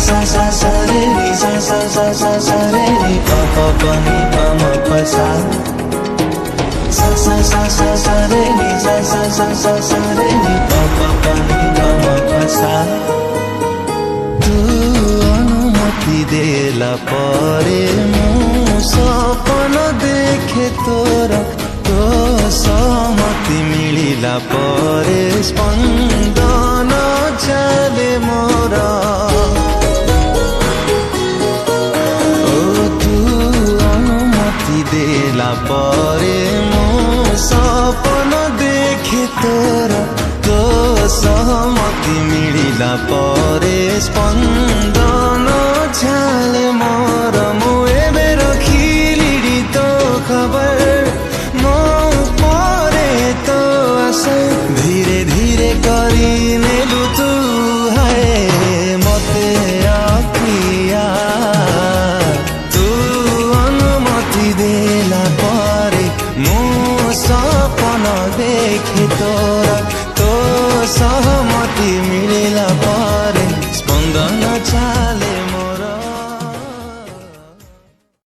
सा सा सा रे नी सा सा सा सा सा रे नी प प प नी प म प सा सा सा सा सा सा रे नी सा सा सा सा सा रे नी प प प नी प म प सा तू अनुमति देला परे मु सपन देखे तोरा तो सहमति मिलिला परे स्पंदन चले मोरा देला परे मो सपन देखे तोरा तो सहमति मिलिला परे स्पंदन